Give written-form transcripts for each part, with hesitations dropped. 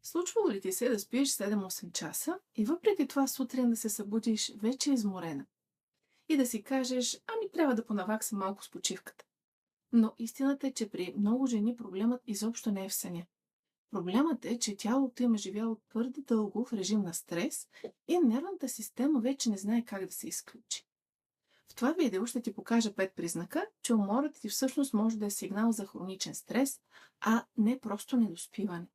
Случвало ли ти се да спиш 7-8 часа и въпреки това сутрин да се събудиш вече изморена и да си кажеш, ами трябва да понаваксам малко с почивката. Но истината е, че при много жени проблемът изобщо не е в съня. Проблемът е, че тялото им е живяло твърде дълго в режим на стрес и нервната система вече не знае как да се изключи. В това видео ще ти покажа 5 признака, че уморът ти всъщност може да е сигнал за хроничен стрес, а не просто недоспиване.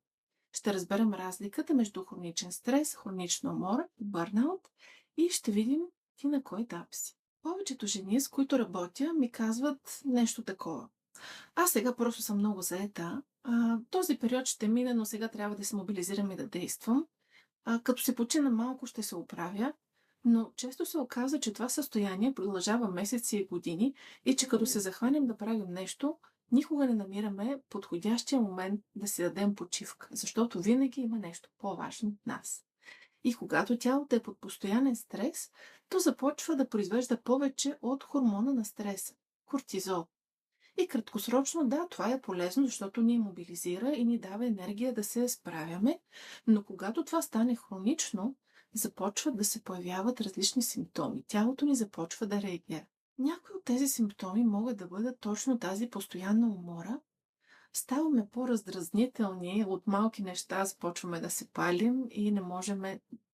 Ще разберем разликата между хроничен стрес, хронична умора и бърнаут и ще видим ти на кой етап си. Повечето жени, с които работя, ми казват нещо такова. Аз сега просто съм много заета. Този период ще мине, но сега трябва да се мобилизирам и да действам. Като се почина малко, ще се оправя. Но често се оказва, че това състояние продължава месеци и години и че като се захванем да правим нещо, никога не намираме подходящия момент да си дадем почивка, защото винаги има нещо по-важно от нас. И когато тялото е под постоянен стрес, то започва да произвежда повече от хормона на стреса – кортизол. И краткосрочно, да, това е полезно, защото ни мобилизира и ни дава енергия да се справяме, но когато това стане хронично, започват да се появяват различни симптоми. Тялото ни започва да реагира. Някои от тези симптоми могат да бъдат точно тази постоянна умора. Ставаме по-раздразнителни, от малки неща започваме да се палим и не можем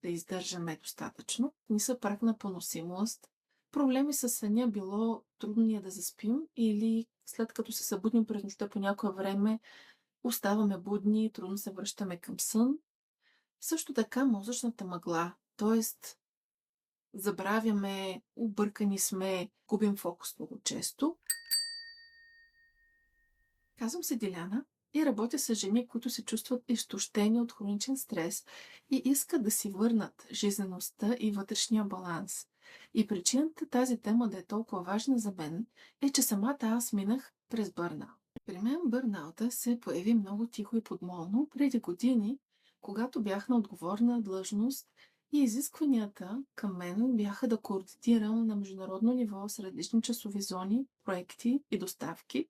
да издържаме достатъчно. Нисък праг на поносимост, проблеми с съня, било трудно ни е да заспим или след като се събудим през нощта по някое време, оставаме будни, трудно се връщаме към сън. Също така мозъчната мъгла, т.е. забравяме, объркани сме, губим фокус много често. Казвам се Диляна и работя с жени, които се чувстват изтощени от хроничен стрес и искат да си върнат жизнеността и вътрешния баланс. И причината тази тема да е толкова важна за мен е, че самата аз минах през бърнаут. При мен бърнаута се появи много тихо и подмолно преди години, когато бях на отговорна длъжност и изискванията към мен бяха да координирам на международно ниво с различни часови зони, проекти и доставки,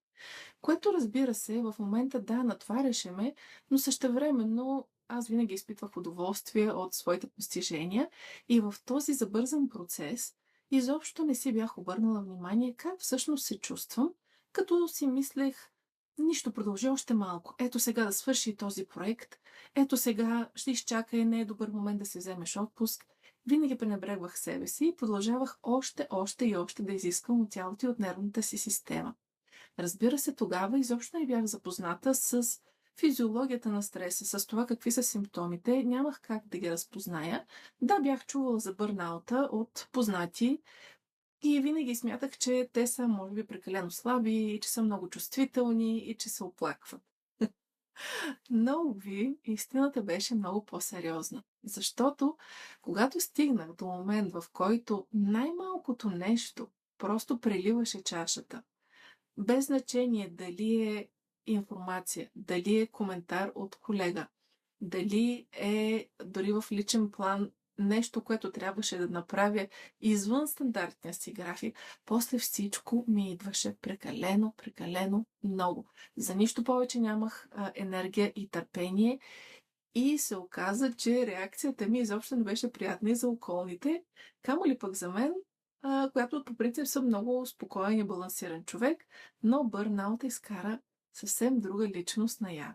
което, разбира се, в момента да, натваряше ме, но същевременно аз винаги изпитвах удоволствие от своите постижения и в този забързан процес изобщо не си бях обърнала внимание как всъщност се чувствам, като си мислех, нищо, продължи още малко. Ето сега да свърши този проект. Ето сега ще изчакай, не е добър момент да си вземеш отпуск. Винаги пренебрегвах себе си и продължавах още и още да изисквам от тялото и от нервната си система. Разбира се, тогава изобщо не бях запозната с физиологията на стреса, с това какви са симптомите. Нямах как да ги разпозная. Да, бях чувала за бърнаута от познати и винаги смятах, че те са, може би, прекалено слаби, че са много чувствителни и че се оплакват. Но, ви, истината беше много по-сериозна. Защото, когато стигнах до момент, в който най-малкото нещо просто преливаше чашата, без значение дали е информация, дали е коментар от колега, дали е дори в личен план нещо, което трябваше да направя извън стандартния си график, после всичко ми идваше прекалено много. За нищо повече нямах енергия и търпение и се оказа, че реакцията ми изобщо не беше приятна и за околните, камо ли пък за мен, която по принцип съм много спокоен и балансиран човек, но бърнаут изкара съвсем друга личност наяве.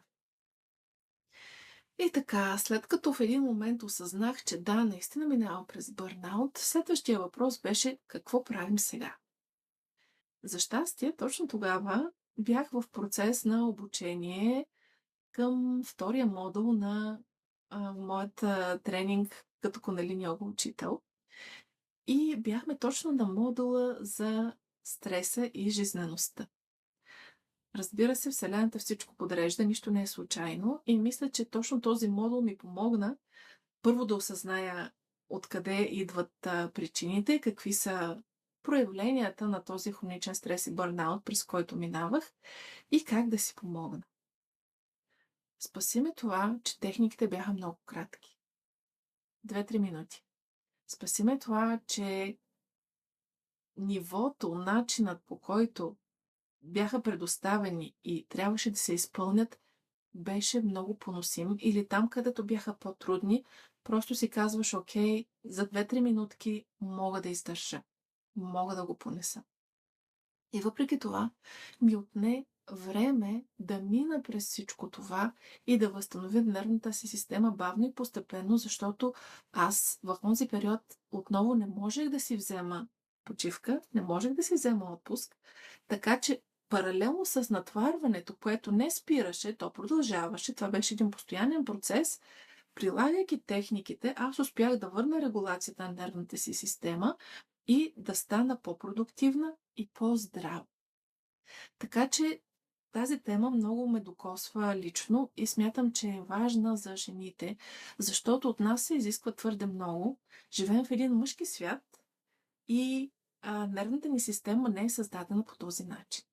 И така, след като в един момент осъзнах, че да, наистина минавам през бърнаут, следващия въпрос беше какво правим сега? За щастие, точно тогава бях в процес на обучение към втория модул на моята тренинг като кундалини йога учител. И бяхме точно на модула за стреса и жизнеността. Разбира се, Вселената всичко подрежда, нищо не е случайно и мисля, че точно този модул ми помогна първо да осъзная откъде идват причините, какви са проявленията на този хроничен стрес и бърнаут, през който минавах и как да си помогна. Спаси ме това, че техниките бяха много кратки. 2-3 минути. Спаси ме това, че нивото, начинът по който бяха предоставени и трябваше да се изпълнят, беше много поносим или там, където бяха по-трудни, просто си казваш, окей, за 2-3 минутки мога да издържа, мога да го понеса. И въпреки това ми отне време да мина през всичко това и да възстановя нервната си система бавно и постепенно, защото аз в този период отново не можех да си взема почивка, не можех да си взема отпуск, така че паралелно с натварването, което не спираше, то продължаваше, това беше един постоянен процес, прилагайки техниките, аз успях да върна регулацията на нервната си система и да стана по-продуктивна и по-здрава. Така че тази тема много ме докосва лично и смятам, че е важна за жените, защото от нас се изисква твърде много. Живеем в един мъжки свят и нервната ни система не е създадена по този начин.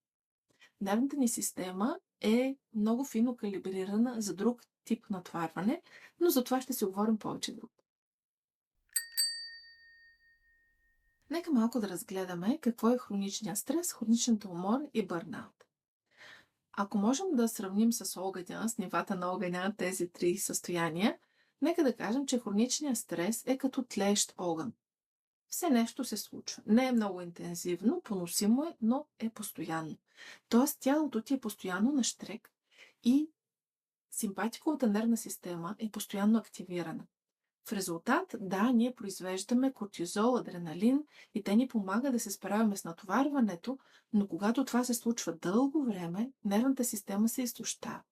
Нервната ни система е много фино калибрирана за друг тип натварване, но за това ще си говорим повече друг. Нека малко да разгледаме какво е хроничният стрес, хроничната умора и бърнаут. Ако можем да сравним с огъня, с нивата на огъня, тези три състояния, нека да кажем, че хроничният стрес е като тлеещ огън. Все нещо се случва. Не е много интензивно, поносимо е, но е постоянно. Тоест тялото ти е постоянно на щрек и симпатиковата нервна система е постоянно активирана. В резултат, да, ние произвеждаме кортизол, адреналин и те ни помагат да се справяме с натоварването, но когато това се случва дълго време, нервната система се изтощава.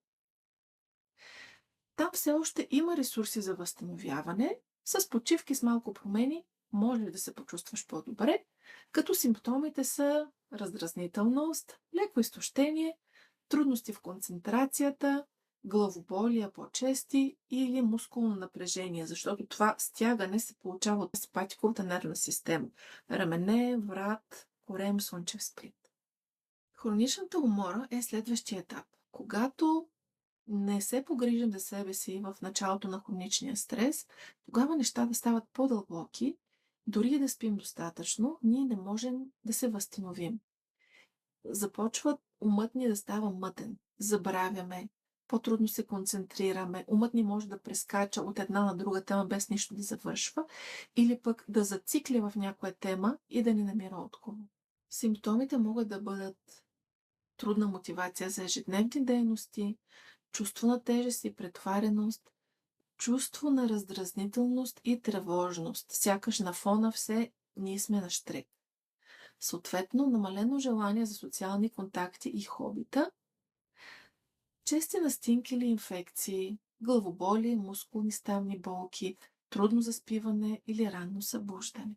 Там все още има ресурси за възстановяване, с почивки с малко промени може да се почувстваш по-добре, като симптомите са раздразнителност, леко изтощение, трудности в концентрацията, главоболия по-чести или мускулно напрежение, защото това стягане се получава от симпатиковата нервна система. Рамене, врат, корем, слънчев сплит. Хроничната умора е следващия етап. Когато не се погрижим за себе си в началото на хроничния стрес, тогава нещата стават по-дълбоки. Дори да спим достатъчно, ние не можем да се възстановим. Започва умът ни да става мътен. Забравяме, по-трудно се концентрираме, умът ни може да прескача от една на друга тема без нищо да завършва или пък да зацикля в някоя тема и да не намира отговор. Симптомите могат да бъдат трудна мотивация за ежедневни дейности, чувство на тежест и претвареност, чувство на раздразнителност и тревожност, сякаш на фона все ние сме на щрек. Съответно, намалено желание за социални контакти и хобита, чести настинки или инфекции, главоболи, мускулни ставни болки, трудно заспиване или ранно събуждане.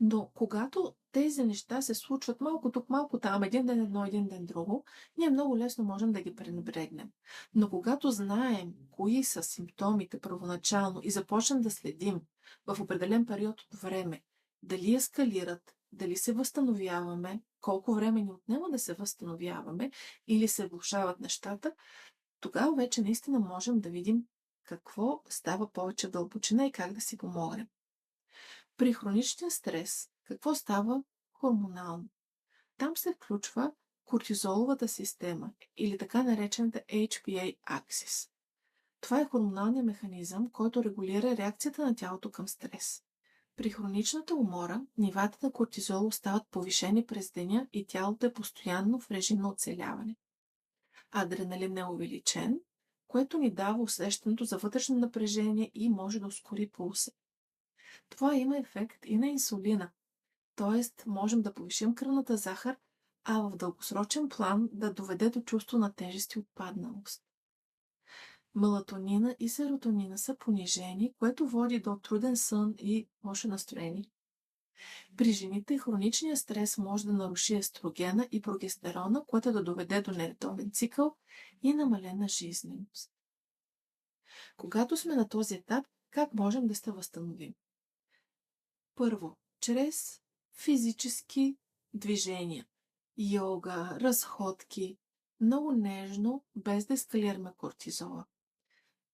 Но когато тези неща се случват малко тук, малко там, един ден едно, един ден друго, ние много лесно можем да ги пренебрегнем. Но когато знаем кои са симптомите първоначално и започнем да следим в определен период от време, дали ескалират, дали се възстановяваме, колко време ни отнема да се възстановяваме или се влошават нещата, тогава вече наистина можем да видим какво става повече дълбочина и как да си помогнем. При хроничен стрес какво става хормонално? Там се включва кортизоловата система или така наречената HPA axis. Това е хормоналният механизъм, който регулира реакцията на тялото към стрес. При хроничната умора нивата на кортизол остават повишени през деня и тялото е постоянно в режим на оцеляване. Адреналин е увеличен, което ни дава усещането за вътрешно напрежение и може да ускори пулса. Това има ефект и на инсулина, т.е. можем да повишим кръвната захар, а в дългосрочен план да доведе до чувство на тежест и отпадналост. Мелатонина и серотонина са понижени, което води до труден сън и лошо настроение. При жените хроничният стрес може да наруши естрогена и прогестерона, което да доведе до нередовен цикъл и намалена жизненост. Когато сме на този етап, как можем да се възстановим? Първо, чрез физически движения, йога, разходки, много нежно, без да ескалираме кортизола.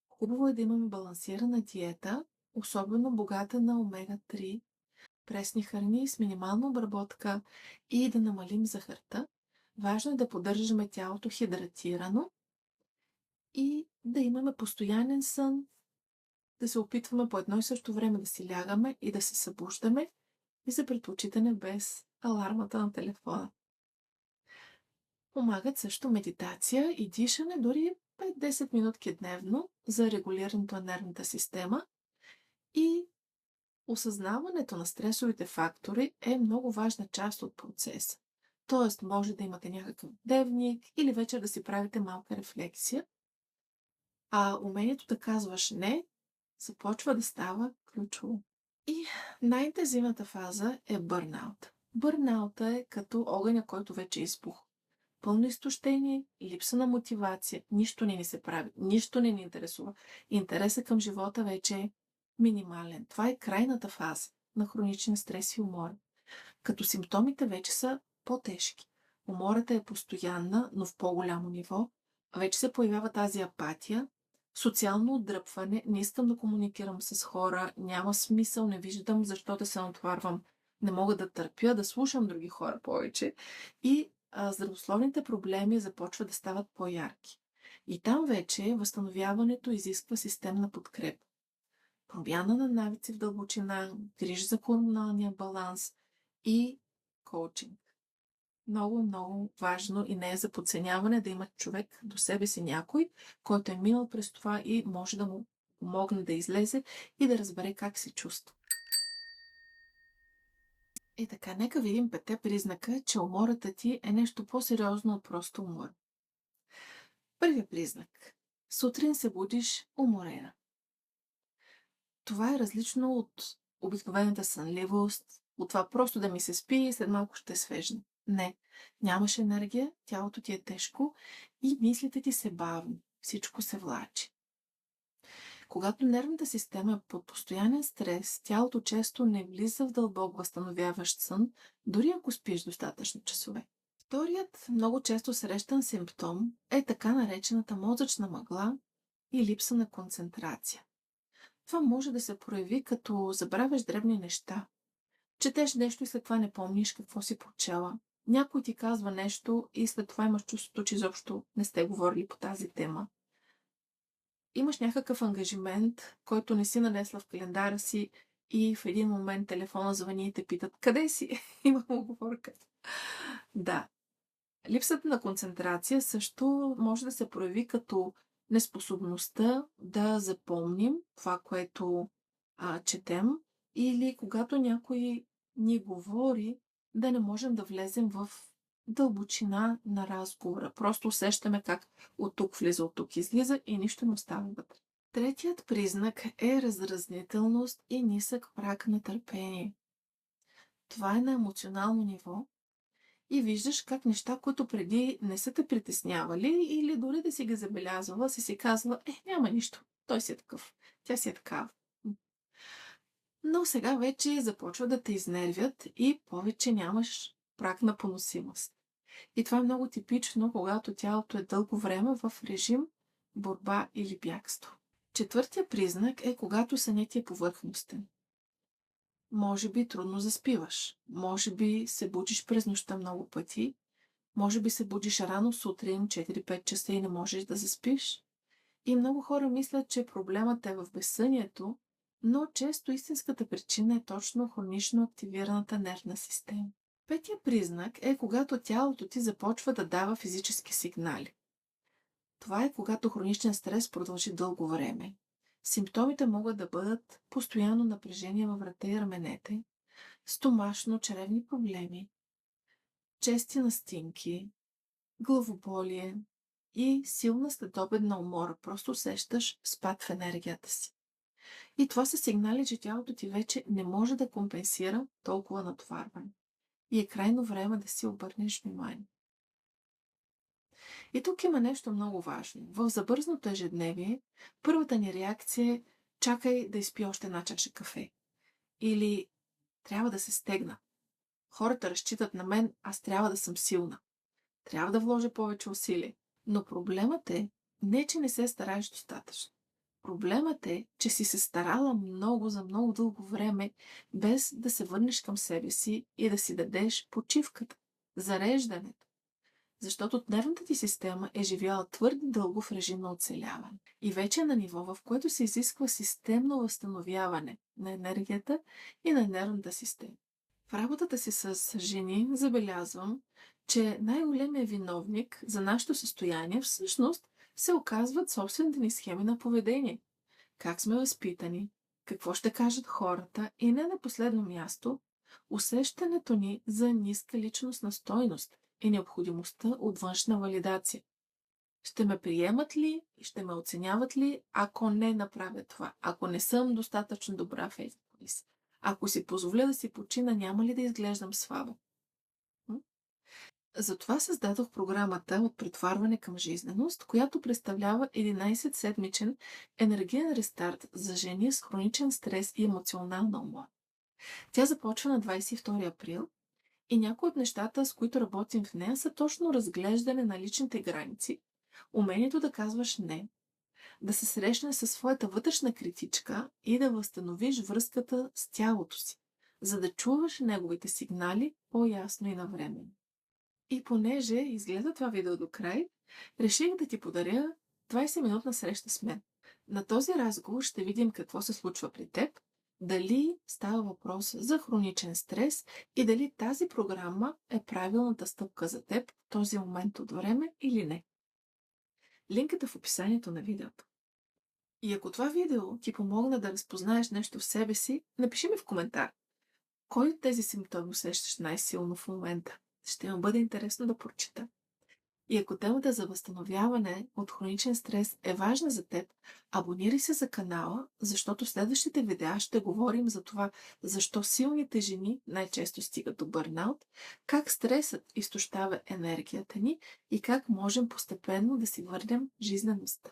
Хубаво е да имаме балансирана диета, особено богата на омега-3, пресни храни с минимална обработка и да намалим захарта. Важно е да поддържаме тялото хидратирано и да имаме постоянен сън, да се опитваме по едно и също време да си лягаме и да се събуждаме и за предпочитане без алармата на телефона. Помагат също медитация и дишане, дори 5-10 минутки дневно за регулирането на нервната система, и осъзнаването на стресовите фактори е много важна част от процеса. Тоест, може да имате някакъв дневник или вечер да си правите малка рефлексия, а умението да казваш не започва да става ключово. И най-интензивната фаза е бърнаут. Бърнаута е като огъня, който вече е изпух. Пълно изтощение, липса на мотивация, нищо не ни се прави, нищо не ни интересува. Интересът към живота вече е минимален. Това е крайната фаза на хроничен стрес и умора. Като симптомите вече са по-тежки. Умората е постоянна, но в по-голямо ниво. Вече се появява тази апатия, социално отдръпване, не искам да комуникирам с хора, няма смисъл, не виждам защо да се натоварвам, не мога да търпя, да слушам други хора повече, и здравословните проблеми започват да стават по-ярки. И там вече възстановяването изисква системна подкрепа. Промяна на навици в дълбочина, грижа за хормоналния баланс и коучинг. Много, много важно и не е за подценяване да има човек до себе си, някой, който е минал през това и може да му помогне да излезе и да разбере как се чувства. И така, нека видим 5 признака, че умората ти е нещо по-сериозно от просто умор. Първият признак. Сутрин се будиш уморена. Това е различно от обикновената сънливост, от това просто да ми се спи и след малко ще свежда. Не, нямаш енергия, тялото ти е тежко и мислите ти се бавни, всичко се влачи. Когато нервната система е под постоянен стрес, тялото често не влиза в дълбок възстановяващ сън, дори ако спиш достатъчно часове. Вторият много често срещан симптом е така наречената мозъчна мъгла и липса на концентрация. Това може да се прояви като забравяш дребни неща. Четеш нещо и след това не помниш какво си прочела. Някой ти казва нещо и след това имаш чувството, че изобщо не сте говорили по тази тема. Имаш някакъв ангажимент, който не си нанесла в календара си, и в един момент телефона звъни и те питат: къде си? Има уговорка. Да. Липсата на концентрация също може да се прояви като неспособността да запомним това, което четем, или когато някой ни говори, да не можем да влезем в дълбочина на разговора. Просто усещаме как от тук влиза, от тук излиза и нищо не остава вътре. Третият признак е раздразнителност и нисък праг на търпение. Това е на емоционално ниво и виждаш как неща, които преди не са те притеснявали или дори да си ги забелязвала, си казва: няма нищо, той си е такъв, тя си е такава. Но сега вече започва да те изнервят и повече нямаш праг на поносимост. И това е много типично, когато тялото е дълго време в режим борба или бягство. Четвъртия признак е когато сънят ти е повърхностен. Може би трудно заспиваш, може би се будиш през нощта много пъти, може би се будиш рано сутрин, 4-5 часа, и не можеш да заспиш. И много хора мислят, че проблемът е в безсънието, но често истинската причина е точно хронично активираната нервна система. Петия признак е когато тялото ти започва да дава физически сигнали. Това е когато хроничен стрес продължи дълго време. Симптомите могат да бъдат постоянно напрежение във врата и раменете, стомашно-чревни проблеми, чести настинки, главоболие и силна следобедна умора. Просто усещаш спад в енергията си. И това са сигнали, че тялото ти вече не може да компенсира толкова натоварване. И е крайно време да си обърнеш внимание. И тук има нещо много важно. В забързното ежедневие първата ни реакция е: чакай да изпи още една чаша кафе. Или трябва да се стегна. Хората разчитат на мен, аз трябва да съм силна. Трябва да вложа повече усилие. Но проблемът е не, че не се стараеш достатъчно. Проблемът е, че си се старала много за много дълго време, без да се върнеш към себе си и да си дадеш почивката, зареждането. защото нервната ти система е живяла твърде дълго в режим на оцеляване и вече е на ниво, в което се изисква системно възстановяване на енергията и на нервната система. В работата си с жени забелязвам, че най-големият виновник за нашето състояние всъщност се оказват собствените ни схеми на поведение. Как сме възпитани, какво ще кажат хората и не на последно място, усещането ни за ниска личностна стойност и необходимостта от външна валидация. Ще ме приемат ли и ще ме оценяват ли, ако не направя това, ако не съм достатъчно добра в езика си, ако си позволя да си почина, няма ли да изглеждам слаба? Затова създадох програмата от претварване към жизненост, която представлява 11-седмичен енергиен рестарт за жени с хроничен стрес и емоционална умора. Тя започва на 22 април и някои от нещата, с които работим в нея, са точно разглеждане на личните граници, умението да казваш не, да се срещнеш със своята вътрешна критичка и да възстановиш връзката с тялото си, за да чуваш неговите сигнали по-ясно и навременно. И понеже изгледа това видео до край, реших да ти подаря 20-минутна среща с мен. На този разговор ще видим какво се случва при теб, дали става въпрос за хроничен стрес и дали тази програма е правилната стъпка за теб в този момент от време или не. Линкът е в описанието на видеото. И ако това видео ти помогна да разпознаеш нещо в себе си, напиши ми в коментар. Кой от тези симптоми усещаш най-силно в момента? Ще ми бъде интересно да прочита. И ако темата за възстановяване от хроничен стрес е важна за теб, абонирай се за канала, защото в следващите видеа ще говорим за това, защо силните жени най-често стигат до бърнаут, как стресът изтощава енергията ни и как можем постепенно да си върнем жизнеността.